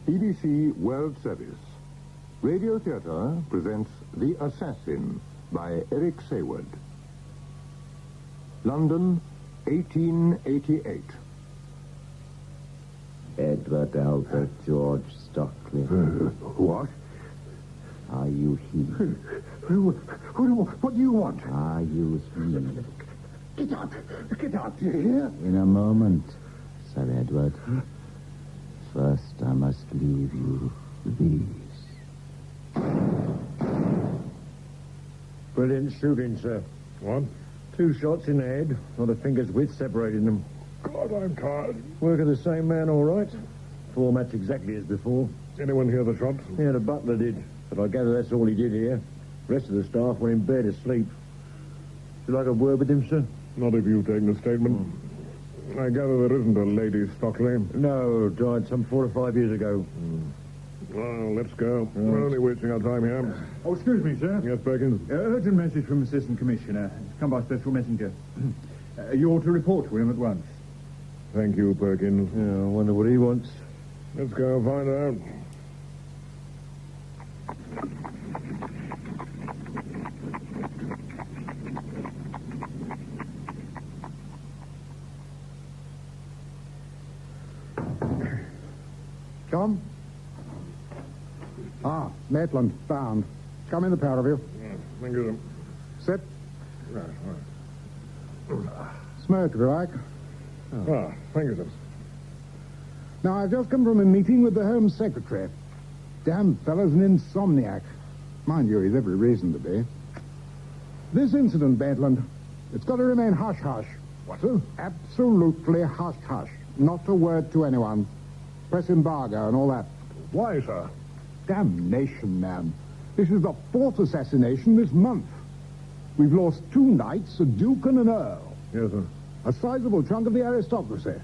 BBC World Service. Radio Theatre presents The Assassin by Eric Saward. London, 1888. Edward Albert George Stockley. What? Are you he? What do you want? Are you he? Get out! Get out, do you hear? In a moment, Sir Edward. First, I must leave you these. Brilliant shooting, sir. What? 2 shots in the head, not a finger's width separating them. God, I'm tired. Work of the same man, all right. Format's exactly as before. Anyone hear the shots? Yeah, the butler did, but I gather that's all he did here. The rest of the staff were in bed asleep. Would you like a word with him, sir? Not if you've taken a statement. I gather there isn't a Lady Stockley. No, died some 4 or 5 years ago. Well, let's go. We're only wasting our time here. Oh, excuse me, sir. Yes, Perkins? Urgent message from Assistant Commissioner. It's come by special messenger. You ought to report to him at once. Thank you, Perkins. Yeah, I wonder what he wants. Let's go find out. Come. Maitland, bound. Come in, the pair of you. Thank you. Sit. Right. Smoke, if you like. Thank you, sir. Now, I've just come from a meeting with the Home Secretary. Damn fellow's an insomniac. Mind you, he's every reason to be. This incident, Maitland, it's got to remain hush-hush. What, sir? Absolutely hush-hush. Not a word to anyone. Press embargo and all that. Why, sir? Damnation, man. This is the 4th assassination this month. We've lost 2 knights, a duke and an earl. Yes, sir. A sizable chunk of the aristocracy.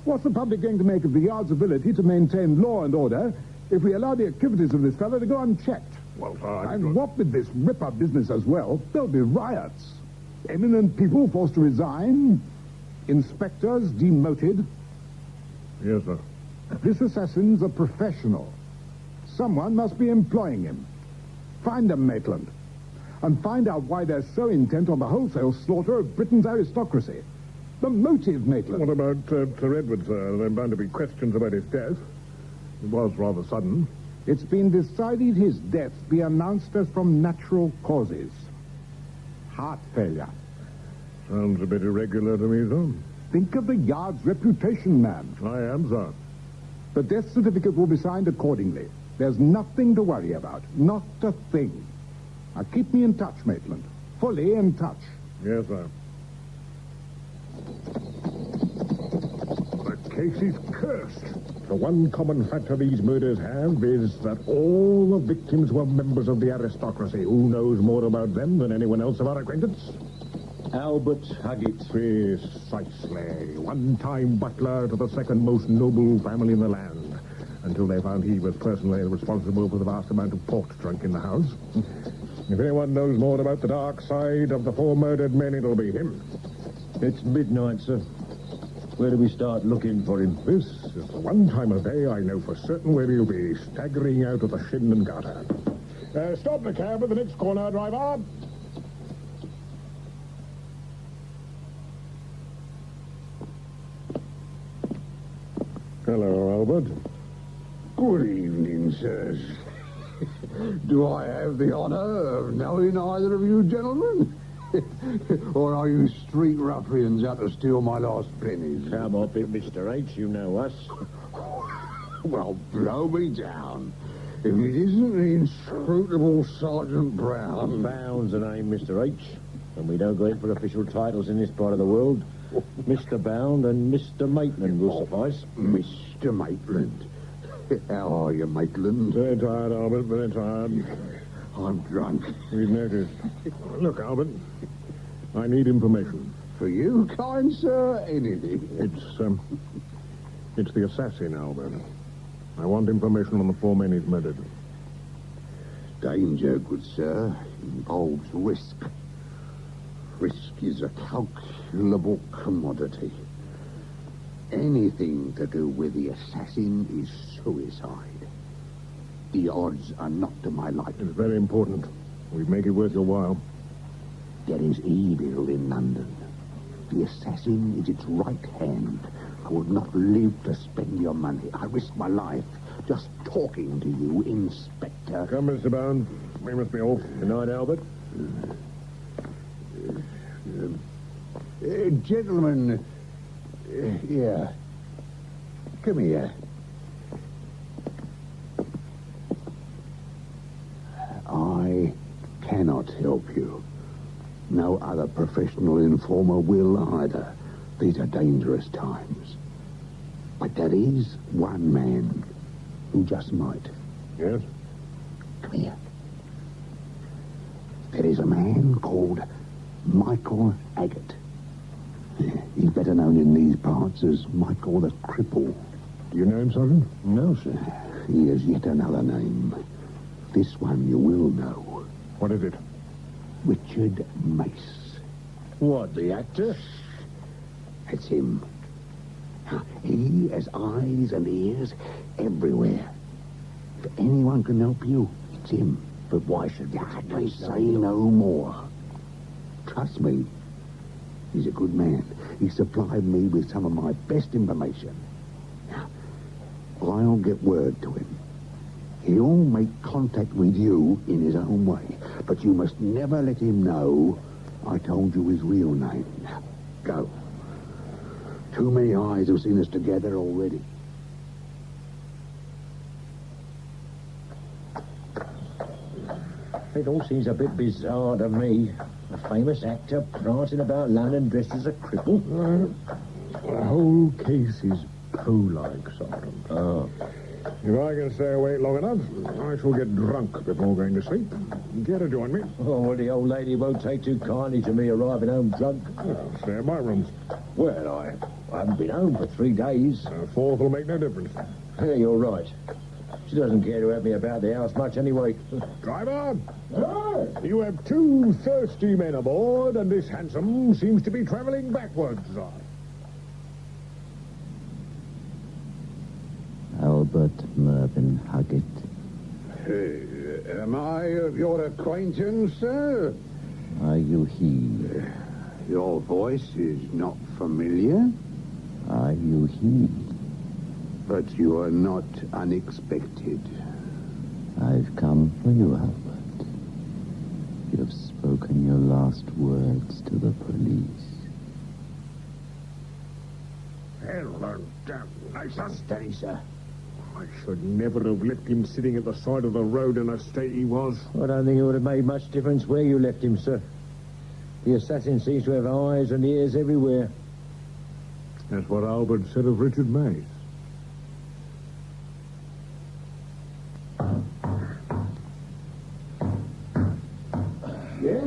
What's the public going to make of the Yard's ability to maintain law and order if we allow the activities of this fellow to go unchecked? Well, sir, And what with this rip-up business as well, there'll be riots. Eminent people forced to resign. Inspectors demoted. Yes, sir. This assassin's a professional. Someone must be employing him. Find them, Maitland. And find out why they're so intent on the wholesale slaughter of Britain's aristocracy. The motive, Maitland. What about Sir Edward, sir? There are bound to be questions about his death. It was rather sudden. It's been decided his death be announced as from natural causes. Heart failure. Sounds a bit irregular to me, sir. Think of the Yard's reputation, man. I am, sir. The death certificate will be signed accordingly. There's nothing to worry about. Not a thing. Now, keep me in touch, Maitland. Fully in touch. Yes, sir. The case is cursed. The one common factor these murders have is that all the victims were members of the aristocracy. Who knows more about them than anyone else of our acquaintance? Albert Hugget. Precisely. One-time butler to the second most noble family in the land, until they found he was personally responsible for the vast amount of port drunk in the house. If anyone knows more about the dark side of the 4 murdered men, it'll be him. It's midnight, sir. Where do we start looking for him? This is the one time of day I know for certain where he'll be, staggering out of the Shinman gutter. Stop the cab at the next corner, driver. Hello, Albert. Good evening, sirs. Do I have the honor of knowing either of you gentlemen? Or are you street ruffians out to steal my last pennies? Come up it, Mr. H. You know us. Well, blow me down. If it isn't the inscrutable Sergeant Brown. Bound's the name, Mr. H. And we don't go in for official titles in this part of the world. Mr. Bound and Mr. Maitland will suffice. Mr. Maitland. How are you, Maitland? Very tired, Albert, very tired. I'm drunk. We've noticed. Look, Albert, I need information. For you, kind sir, anything. It's the assassin, Albert. I want information on the 4 men he's murdered. Danger, good sir, involves risk. Risk is a calculable commodity. anything to do with the assassin is suicide. The odds are not to my liking. It's very important. We make it worth your while. There is evil in London. The assassin is its right hand. I would not live to spend your money. I risk my life just talking to you, Inspector. Come, Mr. Bound. We must be off. Good night, Albert. Gentlemen, yeah. Come here. I cannot help you. No other professional informer will either. These are dangerous times. But there is one man who just might. Yes? Come here. There is a man called Michael Hugget. He's better known in these parts as Michael the Cripple. Do you know him, Sergeant? No, sir. He has yet another name. This one you will know. What is it? Richard Mace. What, the actor? That's him. He has eyes and ears everywhere. If anyone can help you, it's him. But why should I say no more? Trust me, he's a good man. He supplied me with some of my best information. Now, I'll get word to him. He'll make contact with you in his own way, but you must never let him know I told you his real name. Now, go. Too many eyes have seen us together already. It all seems a bit bizarre to me. A famous actor prancing about London dressed as a cripple. The whole case is Poe-like, Sergeant. Oh. If I can stay awake long enough, I shall get drunk before going to sleep. Care to join me? Oh, well, the old lady won't take too kindly to me arriving home drunk. Well, stay at my rooms. Well, I haven't been home for 3 days. A fourth will make no difference. Yeah, you're right. She doesn't care to have me about the house much anyway. Driver! You have 2 thirsty men aboard, and this hansom seems to be travelling backwards. Albert Mervyn Hugget. Am I of your acquaintance, sir? Are you he? Your voice is not familiar, Are you he? but you are not unexpected. I've come for you, Albert. You've spoken your last words to the police. Hello, damnation. Steady, sir. I should never have left him sitting at the side of the road in a state he was. I don't think it would have made much difference where you left him, sir. The assassin seems to have eyes and ears everywhere. That's what Albert said of Richard Mace. Yes?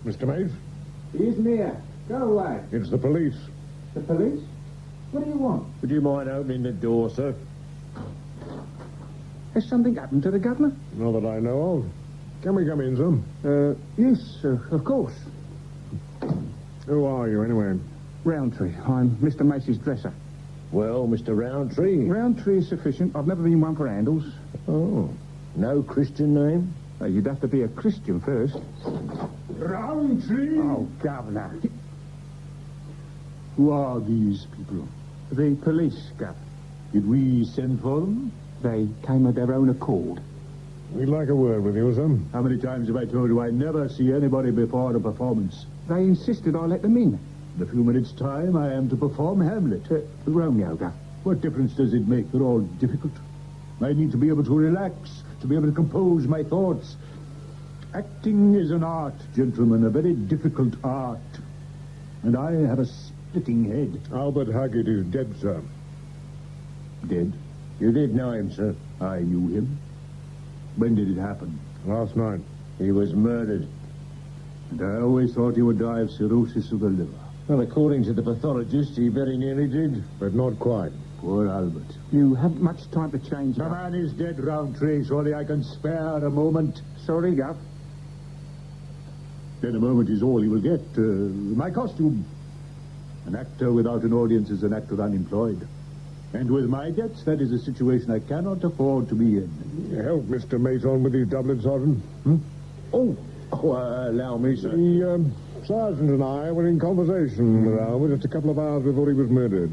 Mr. Mace, He isn't here. Go away. it's the police. The police? What do you want? Would you mind opening the door, sir? Has something happened to the governor? Not that I know of. Can we come in, sir? Yes, of course. Who are you, anyway? Roundtree. I'm Mr. Mace's dresser. Well, Mr. Roundtree. Roundtree is sufficient. I've never been one for handles. Oh, no Christian name? You'd have to be a Christian first. Roundtree! Oh, governor. Who are these people? The police, Gov. Did we send for them? They came of their own accord. We'd like a word with you, sir. How many times have I told you I never see anybody before the performance? They insisted I let them in. In a few minutes' time, I am to perform Hamlet. Romeo, Gov. What difference does it make? They're all difficult. I need to be able to relax, to be able to compose my thoughts. Acting is an art, gentlemen, a very difficult art. And I have a splitting head. Albert Hugget is dead, sir. Dead? You did know him, sir. I knew him. When did it happen? Last night. He was murdered. And I always thought he would die of cirrhosis of the liver. Well, according to the pathologist, he very nearly did. But not quite. Poor Albert. You haven't much time to change, The Gov. man is dead, Roundtree. Surely I can spare a moment. Sorry, Gov. Then a moment is all he will get. My costume. An actor without an audience is an actor unemployed. And with my debts, that is a situation I cannot afford to be in. Help Mr. Mace on with his doublet, Sergeant. Allow me, sir. The sergeant and I were in conversation with Albert just a couple of hours before he was murdered.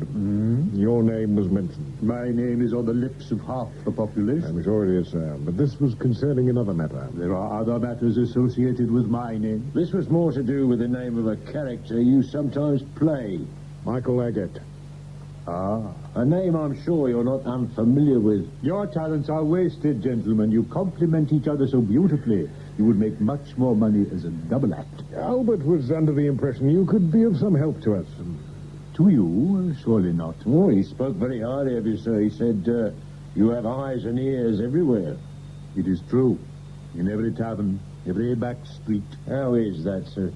Your name was mentioned. My name is on the lips of half the population. I'm sure it is, sir. But this was concerning another matter. There are other matters associated with my name. This was more to do with the name of a character you sometimes play. Michael Hugget. A name I'm sure you're not unfamiliar with. Your talents are wasted, gentlemen. You complement each other so beautifully. You would make much more money as a double act. Albert was under the impression you could be of some help to us. To you? Surely not. Oh, he spoke very highly of you, sir. He said you have eyes and ears everywhere. It is true. In every tavern, every back street. How is that, sir?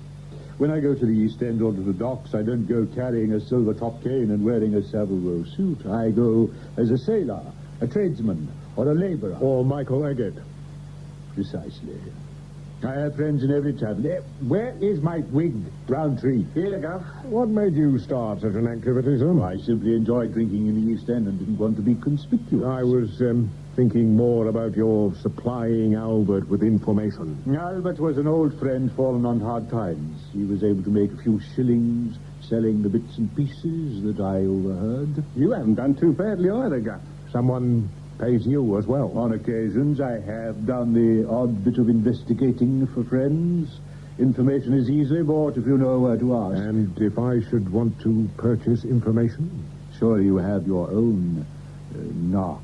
When I go to the East End or to the docks, I don't go carrying a silver-top cane and wearing a Savile Row suit. I go as a sailor, a tradesman, or a laborer. Or Michael Hugget. Precisely. I have friends in every tavern. Where is my wig, Roundtree? Here, Gov. What made you start such an activity, sir? I simply enjoyed drinking in the East End and didn't want to be conspicuous. I was thinking more about your supplying Albert with information. Albert was an old friend fallen on hard times. He was able to make a few shillings selling the bits and pieces that I overheard. You haven't done too badly either, Gov. Someone pays you as well. On occasions, I have done the odd bit of investigating for friends. Information is easily bought if you know where to ask. And if I should want to purchase information? Sure, you have your own knocks.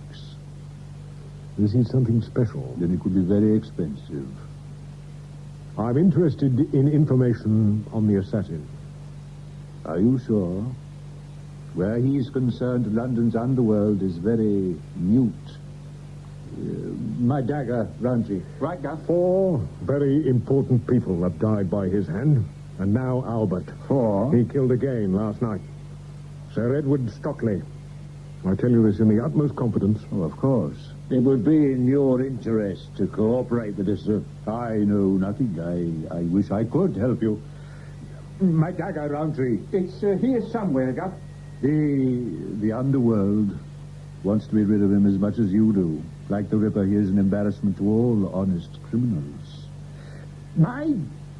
This is something special. Then it could be very expensive. I'm interested in information on the assassin. Are you sure? Where he's concerned, London's underworld is very mute. My dagger, Roundtree. Right, Gov. 4 very important people have died by his hand, and now Albert. 4? He killed again last night. Sir Edward Stockley. I tell you this in the utmost confidence. Oh, of course. It would be in your interest to cooperate with us, sir. I know nothing. I wish I could help you. My dagger, Roundtree. It's here somewhere, Gov. The underworld wants to be rid of him as much as you do. Like the Ripper, he is an embarrassment to all honest criminals. My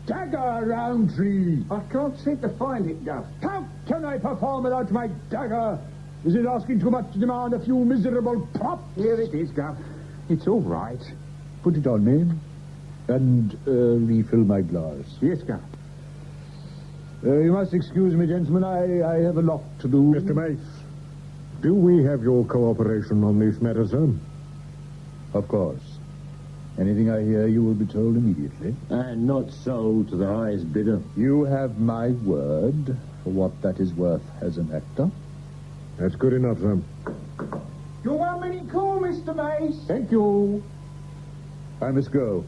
dagger, Roundtree! I can't seem to find it, Gov. How can I perform without my dagger? Is it asking too much to demand a few miserable props? Here it is, Gov. It's all right. Put it on me. And refill my glass. Yes, Gov. You must excuse me, gentlemen. I have a lot to do. Mr. Mace, do we have your cooperation on this matter, sir? Of course. Anything I hear, you will be told immediately. And not sold to the highest bidder. You have my word for what that is worth as an actor. That's good enough, sir. You want me to call, Mr. Mace? Thank you. I must go.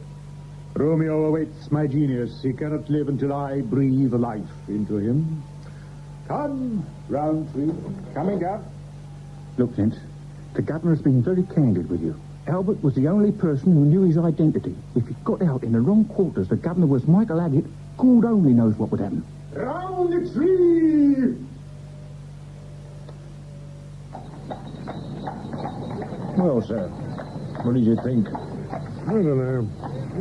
Romeo awaits my genius. He cannot live until I breathe life into him. Come, Roundtree. Coming, Gov. Look, Flint, the governor has been very candid with you. Albert was the only person who knew his identity. If he got out in the wrong quarters, the governor was Michael Hugget, God only knows what would happen. Roundtree! Well, sir, what did you think? I don't know.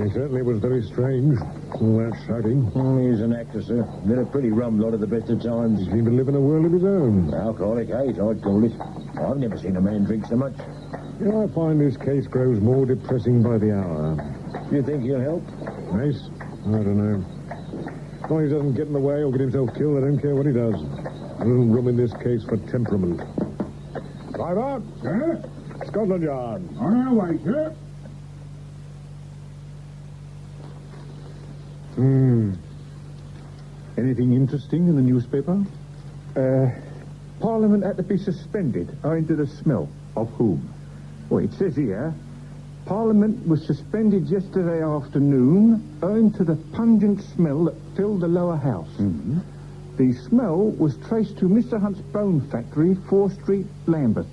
He certainly was very strange. All that shouting. He's an actor, sir. Been a pretty rum lot at the best of times. He seemed to live in a world of his own. Alcoholic hate, I'd call it. I've never seen a man drink so much. You know, I find this case grows more depressing by the hour. Do you think he'll help? Mace? I don't know. As long as he doesn't get in the way or get himself killed, I don't care what he does. There isn't room in this case for temperament. Driver? Sir? Scotland Yard. On our way, sir. Anything interesting in the newspaper? Parliament had to be suspended owing to the smell. Of whom? Well, it says here, Parliament was suspended yesterday afternoon owing to the pungent smell that filled the lower house. Mm-hmm. The smell was traced to Mr. Hunt's bone factory, 4 Street, Lambeth.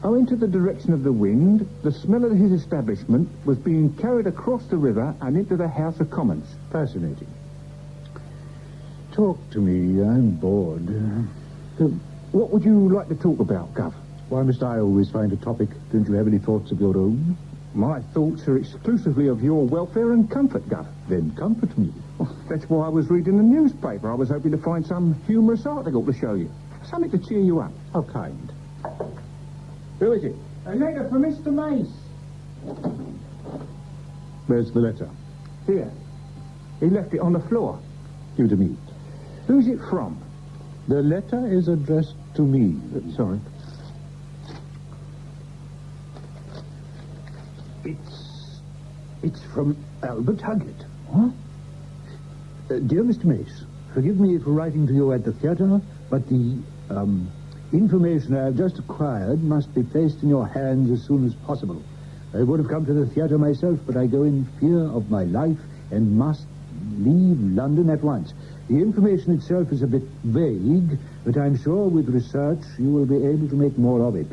Owing to the direction of the wind, the smell of his establishment was being carried across the river and into the House of Commons. Fascinating. Talk to me. I'm bored. What would you like to talk about, Gov? Why must I always find a topic? Don't you have any thoughts of your own? My thoughts are exclusively of your welfare and comfort, Gov. Then comfort me. Well, that's why I was reading the newspaper. I was hoping to find some humorous article to show you. Something to cheer you up. How kind. Who is it? A letter for Mr. Mace. Where's the letter? Here. He left it on the floor. Give it to me. Who's it from? The letter is addressed to me. Sorry. It's from Albert Hugget. What? Dear Mr. Mace, forgive me for writing to you at the theatre, but the information I have just acquired must be placed in your hands as soon as possible. I would have come to the theatre myself, but I go in fear of my life and must leave London at once. The information itself is a bit vague, but I'm sure with research you will be able to make more of it.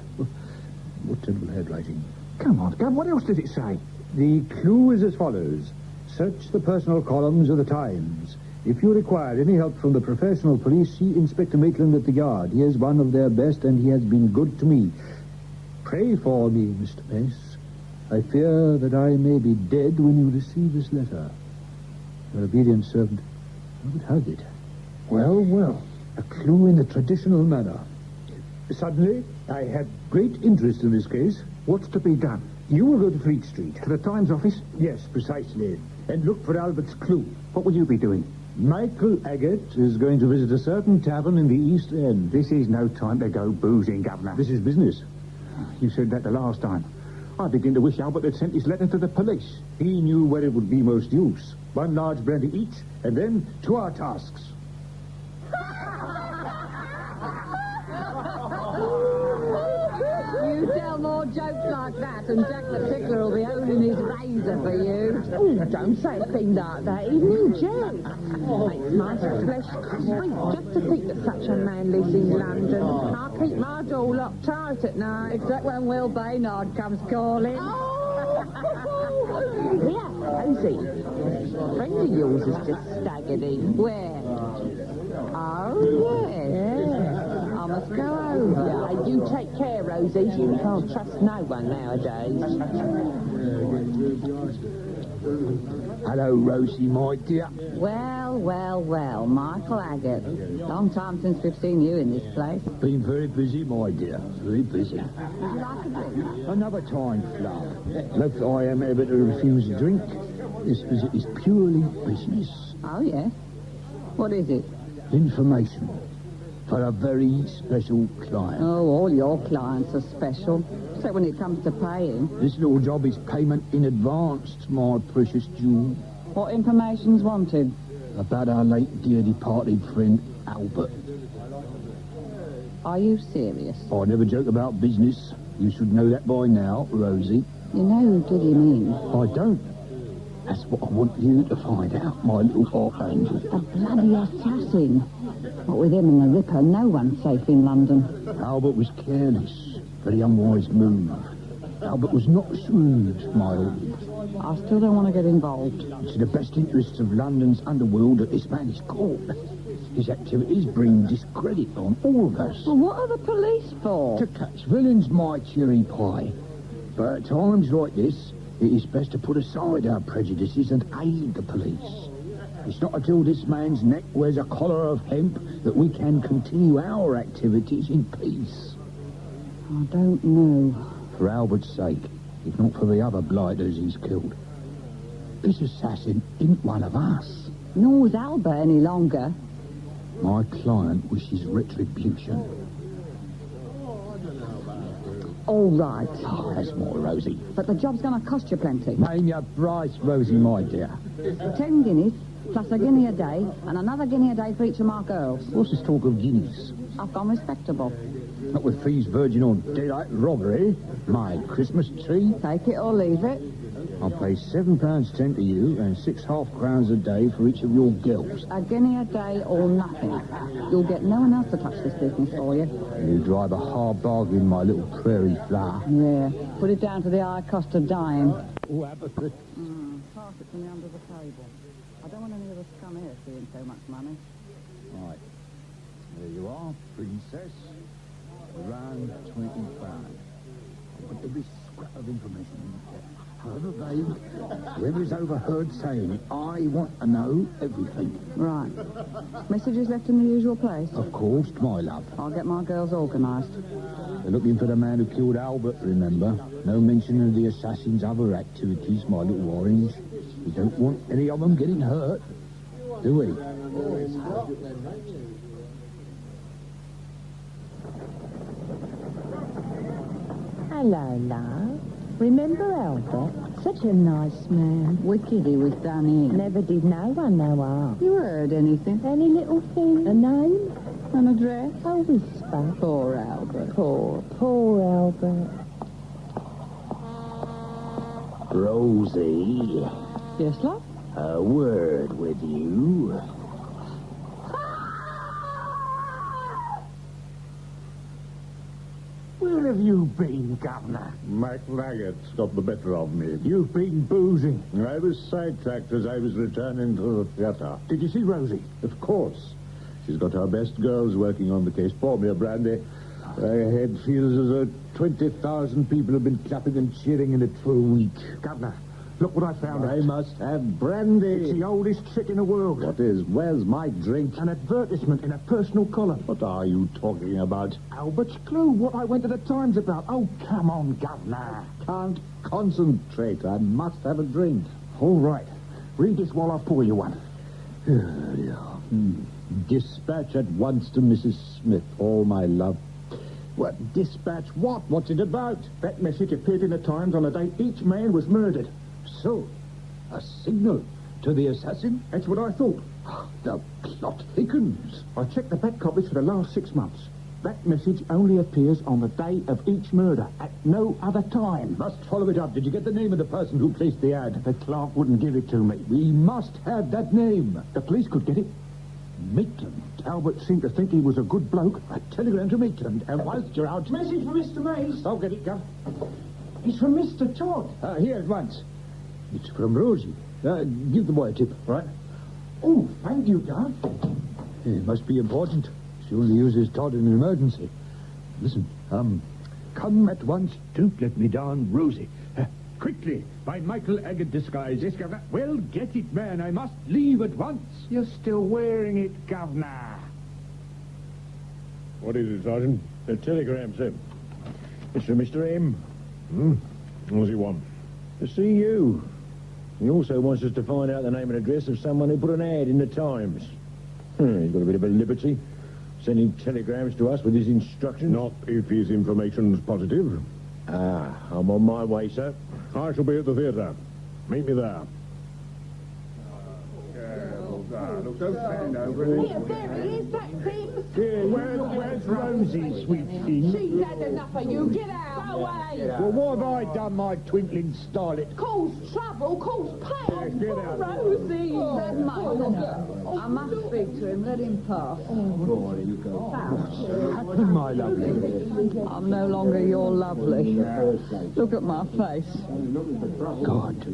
What terrible handwriting. Come on, Gov, what else did it say? The clue is as follows. Search the personal columns of the Times. If you require any help from the professional police, see Inspector Maitland at the Yard. He is one of their best, and he has been good to me. Pray for me, Mr. Mace. I fear that I may be dead when you receive this letter. Your obedient servant, Albert Hugget. Well, a clue in the traditional manner. Suddenly, I had great interest in this case. What's to be done? You will go to Fleet Street. To the Times office? Yes, precisely. And look for Albert's clue. What will you be doing? Michael Hugget is going to visit a certain tavern in the East End. This is no time to go boozing, Governor. This is business. You said that the last time. I begin to wish Albert had sent his letter to the police. He knew where it would be most use. One large brandy each, and then to our tasks. You tell more jokes like that, and Jack the Tickler will be holding his razor for you. Oh, don't say a thing like that, even in jest. Makes my flesh creep just to think that such a man lives in London. I keep my door locked tight at night, except when Will Baynard comes calling. Yeah, Rosie. A friend of yours has just staggered in. Where? Oh, yeah. I must go over. You take care, Rosie. You can't trust no one nowadays. Hello, Rosie, my dear. Well, Michael Hugget. Long time since we've seen you in this place. Been very busy, my dear. Very busy. Would you like a drink? Another time, Fluff. Look, I am able to refuse a drink. This visit is purely business. Oh, yeah? What is it? Information. For a very special client. Oh, all your clients are special. Except when it comes to paying. This little job is payment in advance, my precious jewel. What information's wanted? About our late dear departed friend, Albert. Are you serious? I never joke about business. You should know that by now, Rosie. You know who did him in? I don't. That's what I want you to find out, my little archangel. A bloody assassin. What with him and the Ripper, no one's safe in London. Albert was careless. Very unwise move. Albert was not shrewd, my lord. I still don't want to get involved. It's in the best interests of London's underworld that this man is caught. His activities bring discredit on all of us. Well, what are the police for? To catch villains, my cherry pie. But at times like this, it is best to put aside our prejudices and aid the police. It's not until this man's neck wears a collar of hemp that we can continue our activities in peace. I don't know. For Albert's sake, if not for the other blighters he's killed. This assassin isn't one of us. Nor was Albert any longer. My client wishes retribution. All right. Oh, that's more, Rosie. But the job's going to cost you plenty. Name your price, Rosie, my dear. 10 guineas, plus a guinea a day, and another guinea a day for each of my girls. What's this talk of guineas? I've gone respectable. Not with fees verging on daylight robbery. My Christmas tree. Take it or leave it. I'll pay £7.10 to you and 6 half-crowns a day for each of your girls. A guinea a day or nothing. You'll get no one else to touch this business for you. You drive a hard bargain, my little prairie flower. Yeah. Put it down to the high cost of dying. Oh, apathy. Pass it to me under the table. I don't want any of the scum here seeing so much money. Right. There you are, Princess. Round 25. I've got every scrap of information in there. However vague, whoever's overheard saying it, I want to know everything. Right. Messages left in the usual place? Of course, my love. I'll get my girls organised. They're looking for the man who killed Albert, remember? No mention of the assassin's other activities, my little orange. We don't want any of them getting hurt, do we? Hello, love. Remember Albert? Such a nice man. Wicked he was done in. Never did no one no harm. You heard anything? Any little thing? A name? An address? A whisper. Poor Albert. Poor Albert. Rosie, Yes, love? a word with you. Where have you been, Governor? Maitland got the better of me. You've been boozing. I was sidetracked as I was returning to the theatre. Did you see Rosie? Of course. She's got her best girls working on the case. Pour me a brandy. My head feels as though 20,000 people have been clapping and cheering in it for a week. Governor, look what I found I out. must have brandy. It's the oldest trick in the world. What is? Where's my drink? An advertisement in a personal column. What are you talking about? Albert's clue, what I went to the Times about. Oh, come on, Governor. Can't concentrate. I must have a drink. All right. Read this while I pour you one. Dispatch at once to Mrs. Smith, all my love. What? Dispatch what? What's it about? That message appeared in the Times on the day each man was murdered. So, a signal to the assassin? That's what I thought. The plot thickens. I checked the back copies for the last 6 months. That message only appears on the day of each murder, at no other time. Must follow it up. Did you get the name of the person who placed the ad? The clerk wouldn't give it to me. We must have that name. The police could get it. Maitland. Albert seemed to think he was a good bloke. A telegram to Maitland. And whilst you're out... Message for Mr. Mace. I'll get it, Gov. It's from Mr. Todd. Here at once. It's from Rosie. Give the boy a tip. Right. Oh, thank you, Gov. It must be important. She only uses Todd in an emergency. Listen, come at once. Don't let me down, Rosie. Quickly, by Michael Agate disguise. Yes, Governor. Well, get it, man. I must leave at once. You're still wearing it, Governor. What is it, Sergeant? The telegram, sir. It's from Mr. M. What does he want? To see you. He also wants us to find out the name and address of someone who put an ad in the Times. He's got a bit of a liberty, sending telegrams to us with his instructions. Not if his information's positive. I'm on my way, sir. I shall be at the theatre. Meet me there. Here, there he is, that thing. Where's Rosie, sweet thing? She's had enough of you. Get out. Go away. Well, what have I done, my twinkling starlet? Cause trouble, cause pain. Get out. Rosie. That Michael. I must speak to him. Let him pass. Happened, my lovely. I'm no longer your lovely. Look at my face. God.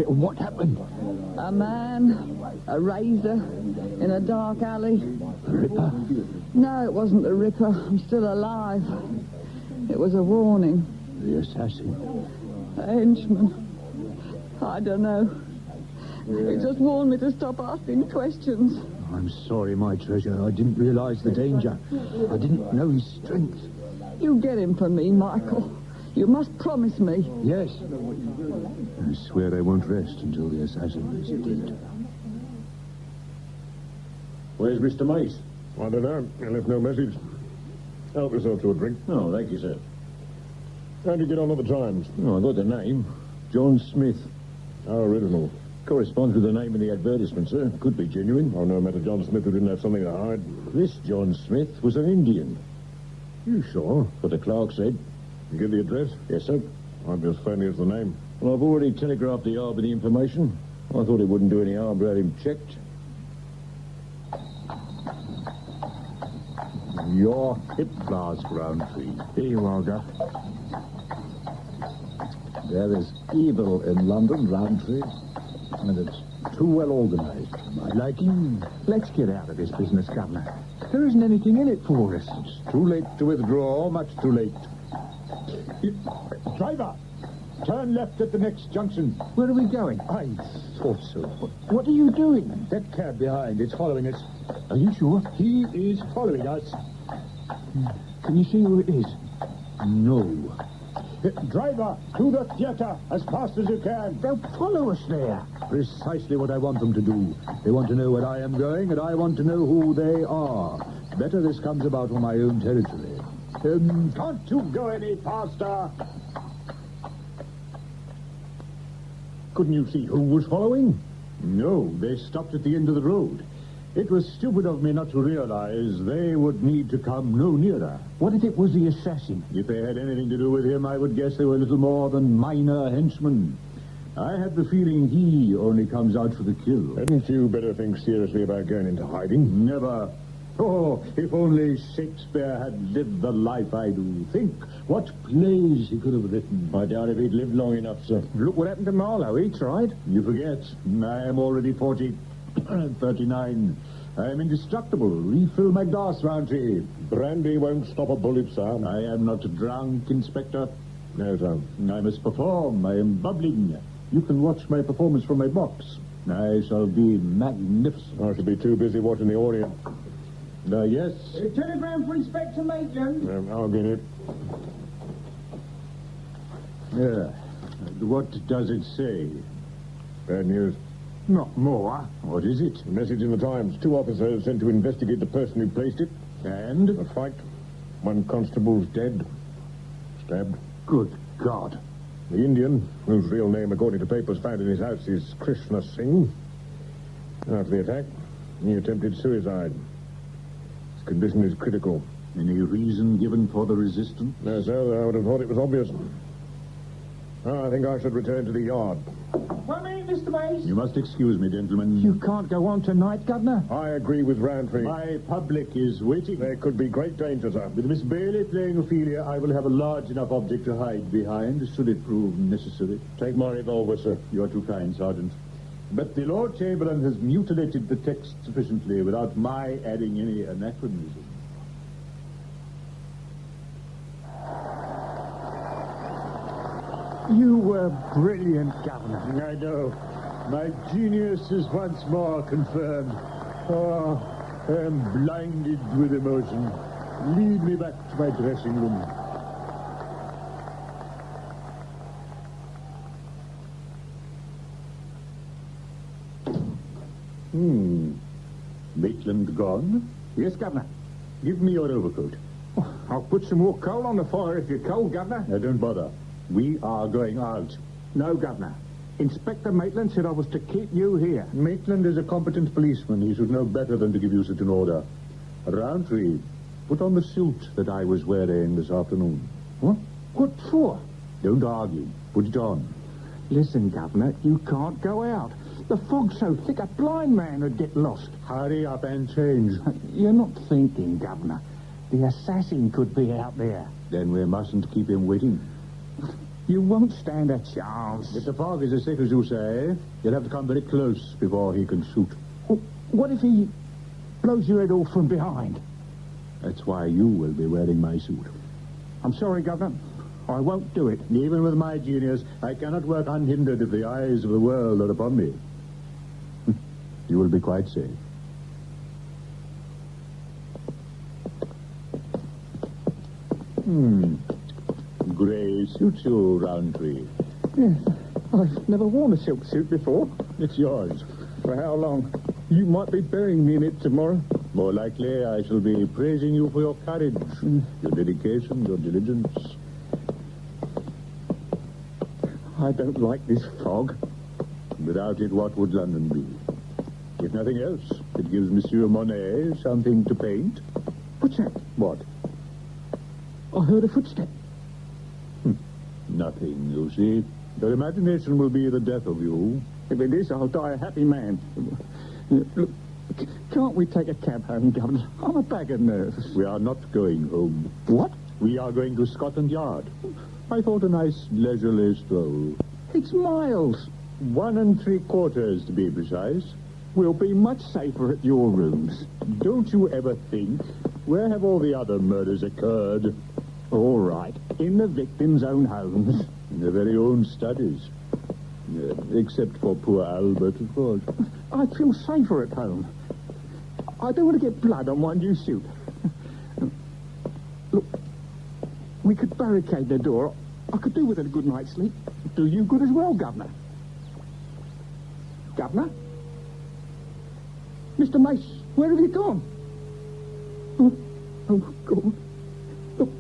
What happened? A man, a razor, in a dark alley. A ripper? No, it wasn't the Ripper. I'm still alive. It was a warning. The assassin. A henchman. I don't know. He just warned me to stop asking questions. I'm sorry, my treasure. I didn't realize the danger. I didn't know his strength. You get him for me, Michael. You must promise me. Yes. I swear I won't rest until the assassin is dead. Where's Mr. Mace? I don't know. I left no message. Help yourself to a drink. Oh, thank you, sir. How'd you get on at the Times? Oh, I got the name. John Smith. How original. Corresponds with the name in the advertisement, sir. Could be genuine. Oh, no matter John Smith who didn't have something to hide. This John Smith was an Indian. You sure? What the clerk said. You get the address? Yes, sir. I'm just phony as the name. Well, I've already telegraphed the yard with the information. I thought it wouldn't do any harm to have him checked. Your hip flask, Roundtree. Here you are, Gov. There is evil in London, Roundtree. And it's Too well organized for my liking. Let's get out of this business, Governor. There isn't anything in it for us. It's too late to withdraw, much too late. Driver, turn left at the next junction. Where are we going? I thought so. What are you doing? That cab behind, it's following us. Are you sure? He is following us. Can you see who it is? No. Driver, to the theater, as fast as you can. They'll follow us there. Precisely what I want them to do. They want to know where I am going, and I want to know who they are. Better this comes about on my own territory. Can't you go any faster? Couldn't you see who was following? No, they stopped at the end of the road. It was stupid of me not to realize they would need to come no nearer. What if it was the assassin? If they had anything to do with him, I would guess they were little more than minor henchmen. I had the feeling he only comes out for the kill. Hadn't you better think seriously about going into hiding? Never. Oh, if only Shakespeare had lived the life I do. Think what plays he could have written. I doubt if he'd lived long enough, sir. Look what happened to Marlowe. He tried. You forget. I am already 40. 39. I am indestructible. Refill my glass, Roundtree. Brandy won't stop a bullet, sir. I am not drunk, Inspector. No, sir. I must perform. I am bubbling. You can watch my performance from my box. I shall be magnificent. I shall be too busy watching the audience. Yes? A telegram for Inspector Maitland. I'll get it. Yeah. What does it say? Bad news. Not more. What is it? A message in the Times. 2 officers sent to investigate the person who placed it. And? A fight. 1 constable's dead. Stabbed. Good God. The Indian, whose real name, according to papers found in his house, is Krishna Singh. After the attack, he attempted suicide. His condition is critical. Any reason given for the resistance? No, sir. I would have thought it was obvious. I think I should return to the yard. 1 minute, Mr. Mace. You must excuse me, gentlemen. You can't go on tonight, Governor. I agree with Roundtree. My public is waiting. There could be great danger, sir. With Miss Bailey playing Ophelia, I will have a large enough object to hide behind, should it prove necessary. Take my revolver, sir. You are too kind, Sergeant. But the Lord Chamberlain has mutilated the text sufficiently without my adding any anachronism. You were brilliant, Governor. I know. My genius is once more confirmed. Oh, I am blinded with emotion. Lead me back to my dressing room. Maitland gone? Yes, Governor. Give me your overcoat. I'll put some more coal on the fire if you're cold, Governor. Now, don't bother. We are going out. No, Governor. Inspector Maitland said I was to keep you here. Maitland is a competent policeman. He should know better than to give you such an order. Roundtree, put on the suit that I was wearing this afternoon. What? What for? Don't argue. Put it on. Listen, Governor, you can't go out. The fog's so thick a blind man would get lost. Hurry up and change. You're not thinking, Governor. The assassin could be out there. Then we mustn't keep him waiting. You won't stand a chance. If the fog is as thick as you say, you'll have to come very close before he can shoot. What if he blows your head off from behind? That's why you will be wearing my suit. I'm sorry, Governor. I won't do it. Even with my genius, I cannot work unhindered if the eyes of the world are upon me. You will be quite safe. Grey suits you, Roundtree. Yes, I've never worn a silk suit before. It's yours. For how long? You might be burying me in it tomorrow. More likely, I shall be praising you for your courage, your dedication, your diligence. I don't like this fog. Without it, what would London be? If nothing else, it gives Monsieur Monet something to paint. What's that? What? I heard a footstep. Nothing, you see. Your imagination will be the death of you. If it is, I'll die a happy man. Look, can't we take a cab home, Governor? I'm a bag of nerves. We are not going home. What? We are going to Scotland Yard. I thought a nice leisurely stroll. It's miles. 1 3/4 to be precise. We'll be much safer at your rooms. Don't you ever think, where have all the other murders occurred? All right, in the victims' own homes. In their very own studies. Except for poor Albert, of course. I feel safer at home. I don't want to get blood on my new suit. Look, we could barricade the door. I could do with it a good night's sleep. Do you good as well, Governor. Governor? Mr. Mace, where have you gone? Oh, God. Look,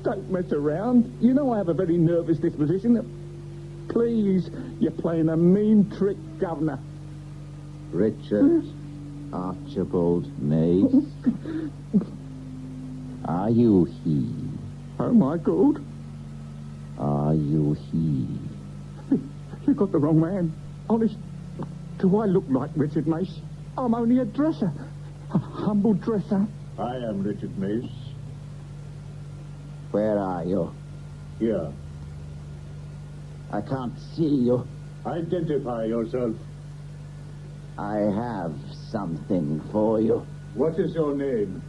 don't mess around. You know I have a very nervous disposition. Please, you're playing a mean trick, Governor. Richard, Archibald Mace. Are you he? Oh, my God. Are you he? You got the wrong man. Honest, do I look like Richard Mace? I'm only a dresser. A humble dresser. I am Richard Mace. Where are you? Here. I can't see you. Identify yourself. I have something for you. What is your name?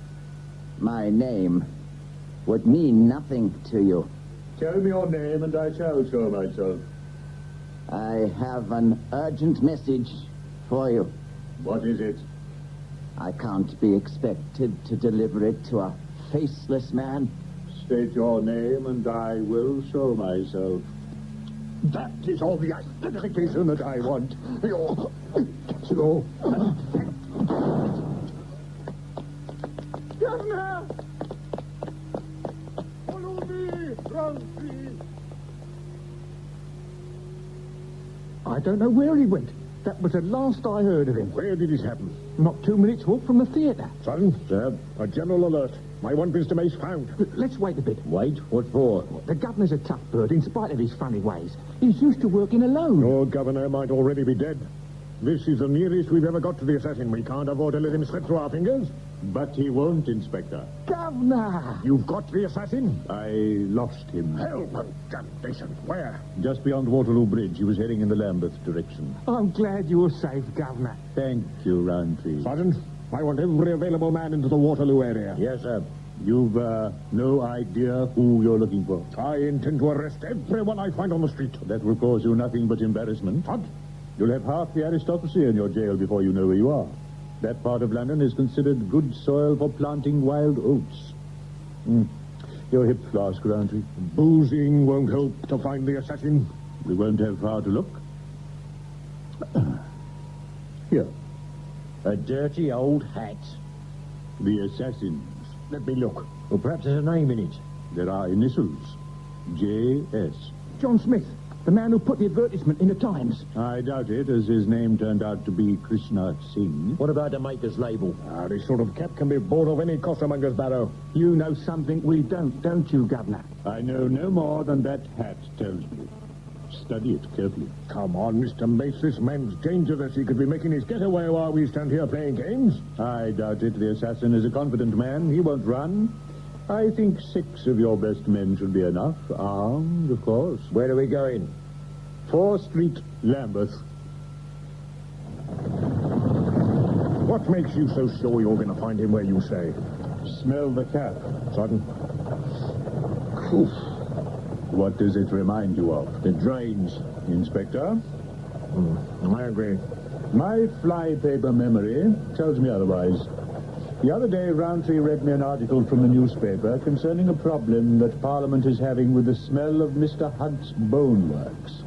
My name would mean nothing to you. Tell me your name and I shall show myself. I have an urgent message for you. What is it? I can't be expected to deliver it to a faceless man. State your name and I will show myself. That is all the identification that I want. So, Governor! Follow me, Rosie! I don't know where he went. That was the last I heard of him. where did this happen? Not 2 minutes walk from the theatre. Sergeant, sir, a general alert. My one Mr. Mace found. Let's wait a bit. Wait? What for? The governor's a tough bird, in spite of his funny ways. He's used to working alone. Your governor might already be dead. This is the nearest we've ever got to the assassin. We can't afford to let him slip through our fingers. But he won't, Inspector. Governor! You've got the assassin? I lost him. Help and damnation. Where? Just beyond Waterloo Bridge. He was heading in the Lambeth direction. I'm glad you're safe, Governor. Thank you, Roundtree. Sergeant, I want every available man into the Waterloo area. Yes, sir. You've no idea who you're looking for. I intend to arrest everyone I find on the street. That will cause you nothing but embarrassment. What? You'll have half the aristocracy in your jail before you know where you are. That part of London is considered good soil for planting wild oats. Your hip flask, Roundtree. Boozing won't help to find the assassin. We won't have far to look. Here. A dirty old hat. The assassin's. Let me look. Or perhaps there's a name in it. There are initials. J.S. John Smith, the man who put the advertisement in the Times. I doubt it, as his name turned out to be Krishna Singh. What about the maker's label? This sort of cap can be bought off any costermonger's barrow. You know something we don't you, Governor? I know no more than that hat tells me. Study it carefully. Come on, Mr. Mace. This man's dangerous. He could be making his getaway while we stand here playing games. I doubt it. The assassin is a confident man. He won't run. I think 6 of your best men should be enough. Armed, of course. Where are we going? 4 Street, Lambeth. What makes you so sure you're going to find him where you say? Smell the cap. Sergeant. What does it remind you of? The drains, Inspector. I agree. My flypaper memory tells me otherwise. The other day, Roundtree read me an article from the newspaper concerning a problem that Parliament is having with the smell of Mr. Hunt's boneworks.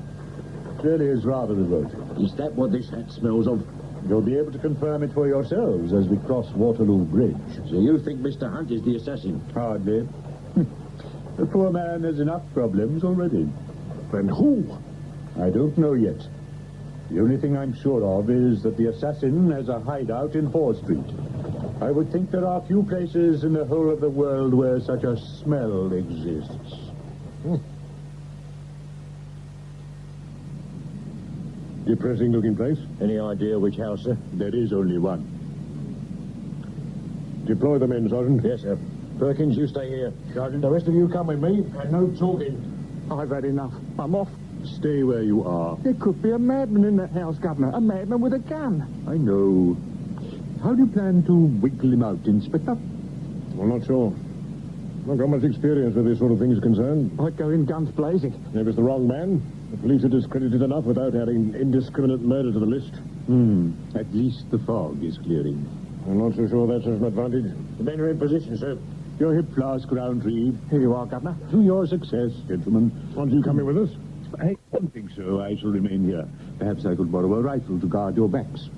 Really is rather revolting. Is that what this hat smells of? You'll be able to confirm it for yourselves as we cross Waterloo Bridge. So you think Mr. Hunt is the assassin? Hardly. The poor man has enough problems already. Then who? I don't know yet. The only thing I'm sure of is that the assassin has a hideout in Hoare Street. I would think there are few places in the whole of the world where such a smell exists. Depressing looking place. Any idea which house, sir? There is only one. Deploy the men, Sergeant. Yes, sir. Perkins, you stay here. Sergeant, the rest of you come with me, and no talking. I've had enough. I'm off. Stay where you are. There could be a madman in that house, Governor. A madman with a gun. I know. How do you plan to wiggle him out, Inspector? I'm not sure. I've got much experience with this sort of thing is concerned. I'd go in guns blazing. If it's the wrong man, the police are discredited enough without adding indiscriminate murder to the list. At least the fog is clearing. I'm not so sure that's an advantage. The men are in position, sir. Your hip flask, Roundtree. Here you are, Governor. To your success, gentlemen. Aren't you coming with us? I don't think so. I shall remain here. Perhaps I could borrow a rifle to guard your backs.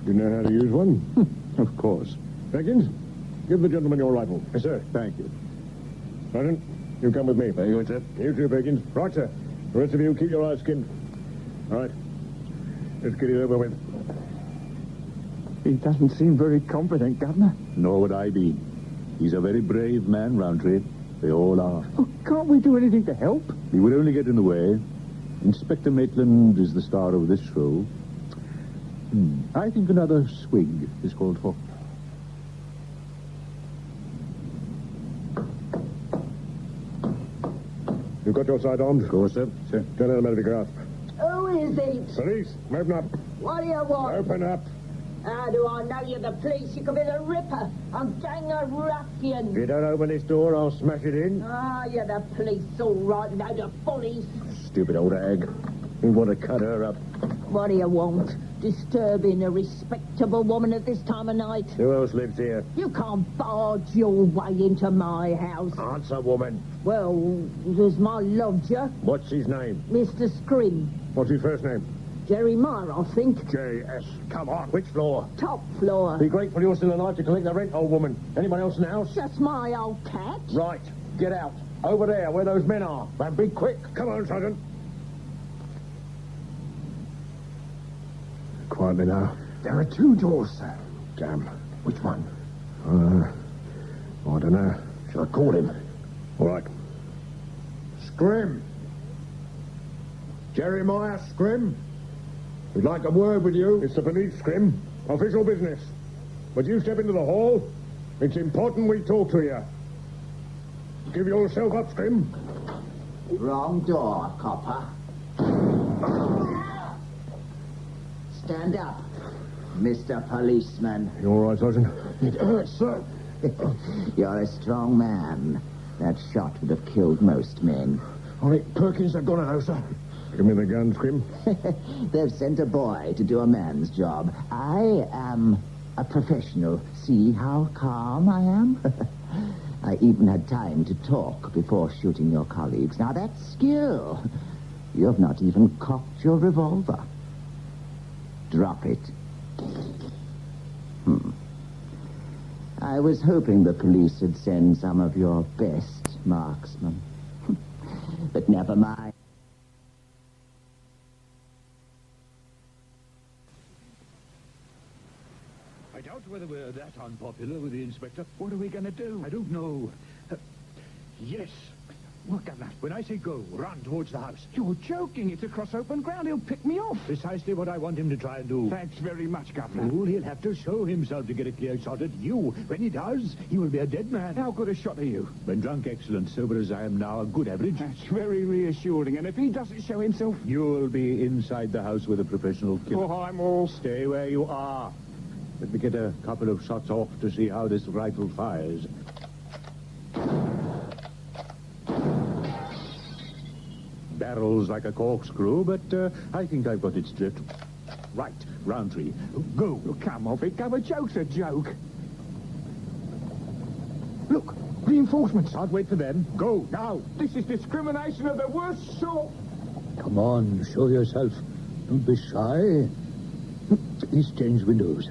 You know how to use one? Of course. Perkins, give the gentleman your rifle. Yes, sir. Thank you. Sergeant, you come with me. Very good, sir. You too, Perkins. Right, sir. The rest of you, keep your eyes skinned. All right. Let's get it over with. He doesn't seem very confident, Governor. Nor would I be. He's a very brave man, Roundtree. They all are. Oh, can't we do anything to help? He would only get in the way. Inspector Maitland is the star of this show. I think another swig is called for. You've got your sidearms? Of course, sir. Sir. Turn out of your grasp. Who is it? Police, open up. What do you want? Open up. How do I know you're the police? You could be the Ripper. I'm gang of If ruffians. you don't open this door, I'll smash it in. Ah, you're the police, all right, load of bullies. Stupid old hag. We want to cut her up. What do you want? Disturbing a respectable woman at this time of night? Who else lives here? You can't barge your way into my house. Answer, woman. Well, there's my lodger, What's his name? Mr. Scrim. What's his first name? Jeremiah, I think. J.S. Come on. Which floor? Top floor. Be grateful you're still alive to collect the rent, old woman. Anyone else in the house? That's my old cat. Right. Get out. Over there, where those men are. And be quick. Come on, Sergeant. Quietly now. There are 2 doors, sir. Damn. Which one? I don't know. Shall I call him? All right. Scrim. Jeremiah Scrim. We'd like a word with you. It's the police, Scrim. Official business. But you step into the hall. It's important we talk to you. Give yourself up, Scrim. Wrong door, copper. Stand up, Mr. Policeman. You all right, Sergeant? It hurts, sir. You're a strong man. That shot would have killed most men. I think Perkins have got to know, sir. Give me the gun, Scrim. They've sent a boy to do a man's job. I am a professional. See how calm I am? I even had time to talk before shooting your colleagues. Now that's skill. You have not even cocked your revolver. Drop it. I was hoping the police would send some of your best marksmen. But never mind. I doubt whether we're that unpopular with the inspector. What are we going to do? I don't know. Yes. What, Governor? When I say go, run towards the house. You're joking. It's across open ground. He'll pick me off. Precisely what I want him to try and do. Thanks very much, Governor. Fool, he'll have to show himself to get a clear shot at you. When he does, he will be a dead man. How good a shot are you? When drunk, excellent. Sober as I am now, a good average. That's very reassuring. And if he doesn't show himself... You'll be inside the house with a professional killer. Oh, I'm all... Stay where you are. Let me get a couple of shots off to see how this rifle fires. Barrels like a corkscrew, but I think I've got its drift. Right, Roundtree. Go. Oh, come off it, Governor. Joke's a joke. Look, reinforcements. Can't wait for them. Go, now. This is discrimination of the worst sort. Come on, show yourself. Don't be shy. Let's change windows.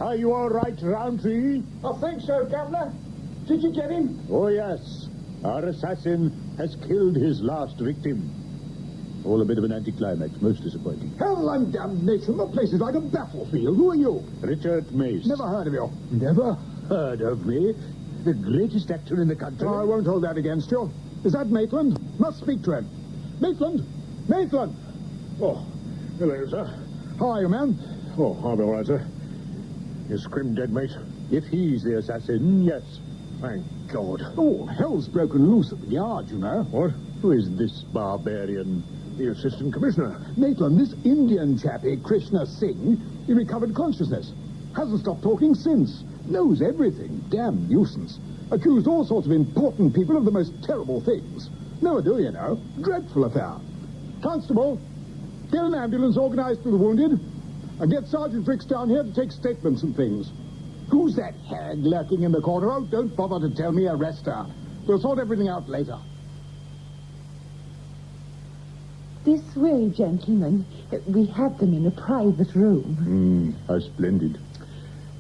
Are you all right, Roundtree? I think so, Governor. Did you get him? Oh, yes. Our assassin has killed his last victim. All a bit of an anticlimax. Most disappointing. Hell and damnation. The place is like a battlefield. Who are you? Richard Mace. Never heard of you. Never heard of me? The greatest actor in the country. I won't hold that against you. Is that Maitland? Must speak to him. Maitland! Maitland! Oh, hello, sir. How are you, man? Oh, I'll be all right, sir. Is Scrim dead, mate? If he's the assassin, yes. Fine. God. Oh, hell's broken loose at the yard, you know. What? Who is this barbarian? The Assistant Commissioner. Maitland, this Indian chappie, Krishna Singh, he recovered consciousness. Hasn't stopped talking since. Knows everything. Damn nuisance. Accused all sorts of important people of the most terrible things. Never do, you know. Dreadful affair. Constable, get an ambulance organised for the wounded, and get Sergeant Ricks down here to take statements and things. Who's that hag lurking in the corner? Oh, don't bother to tell me. Arrest her. We'll sort everything out later. This way, gentlemen. We have them in a private room. How splendid.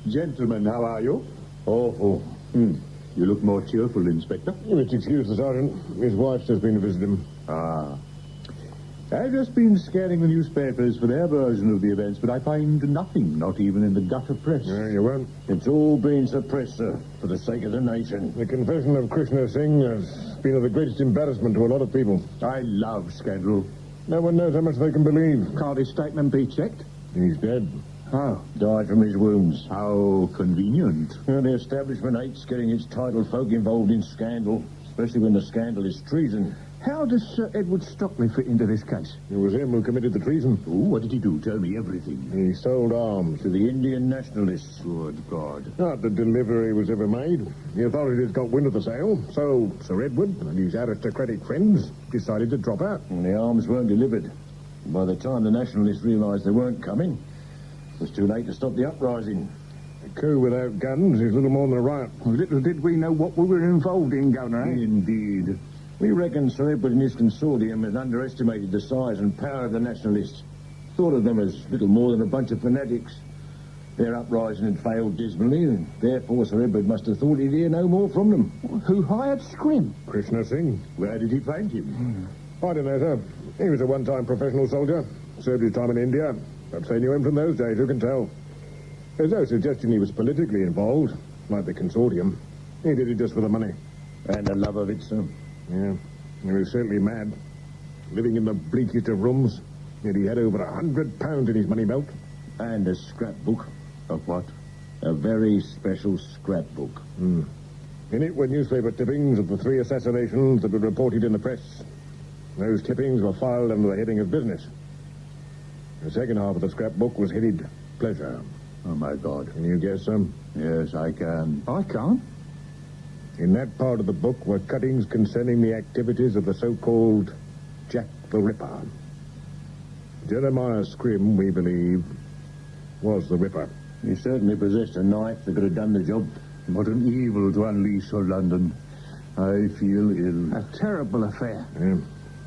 Gentlemen, how are you? Oh. You look more cheerful, Inspector. You must excuse the sergeant. His wife's just been to visit him. Ah. I've just been scanning the newspapers for their version of the events, but I find nothing, not even in the gutter press. No, you won't. It's all been suppressed, sir, for the sake of the nation. The confession of Krishna Singh has been of the greatest embarrassment to a lot of people. I love scandal. No one knows how much they can believe. Can't his statement be checked? He's dead. How? Died from his wounds. How convenient. Well, the establishment hates getting its titled folk involved in scandal, especially when the scandal is treason. How does Sir Edward Stockley fit into this case? It was him who committed the treason. Oh, what did he do? Tell me everything. He sold arms. To the Indian nationalists. Good God. Not that delivery was ever made. The authorities got wind of the sale, so Sir Edward and his aristocratic friends decided to drop out. And the arms weren't delivered. By the time the nationalists realised they weren't coming, it was too late to stop the uprising. A coup without guns is little more than a riot. Little did we know what we were involved in, Governor, eh? Indeed. We reckon Sir Edward and his consortium had underestimated the size and power of the nationalists. Thought of them as little more than a bunch of fanatics. Their uprising had failed dismally, and therefore Sir Edward must have thought he'd hear no more from them. Who hired Scrim? Krishna Singh. Where did he find him? I don't know, sir. He was a one-time professional soldier. Served his time in India. Perhaps they knew him from those days, who can tell? There's no suggestion he was politically involved, like the consortium. He did it just for the money. And the love of it, sir. Yeah, he was certainly mad. Living in the bleakest of rooms, yet he had over £100 in his money belt. And a scrapbook. Of what? A very special scrapbook. In it were newspaper clippings of the 3 assassinations that were reported in the press. Those clippings were filed under the heading of business. The second half of the scrapbook was headed pleasure. Oh, my God. Can you guess, sir? Yes, I can. I can't. In that part of the book were cuttings concerning the activities of the so-called Jack the Ripper. Jeremiah Scrim, we believe, was the Ripper. He certainly possessed a knife that could have done the job. What an evil to unleash on London. I feel ill. A terrible affair. Yeah.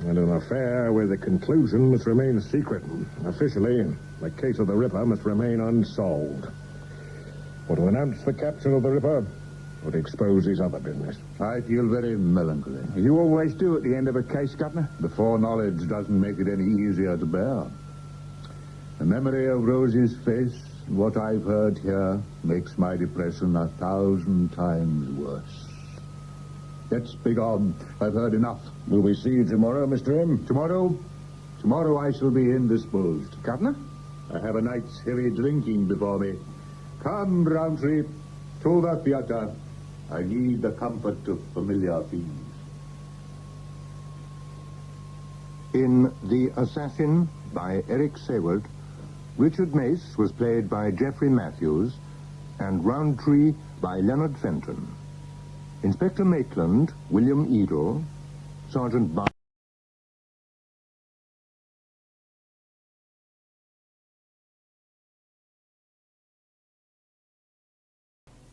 And an affair where the conclusion must remain secret. Officially, the case of the Ripper must remain unsolved. For to announce the capture of the Ripper would expose his other business. I feel very melancholy. You always do at the end of a case, Governor. The foreknowledge doesn't make it any easier to bear. The memory of Rosie's face and what I've heard here makes my depression 1,000 times worse. Let's be gone. I've heard enough. Will we see you tomorrow, Mr. M? Tomorrow I shall be indisposed. Governor? I have a night's heavy drinking before me. Come, Roundtree, to the theatre. I need the comfort of familiar things. In The Assassin by Eric Saward, Richard Mace was played by Geoffrey Matthews and Roundtree by Leonard Fenton. Inspector Maitland, William Eedle, Sergeant Bryning.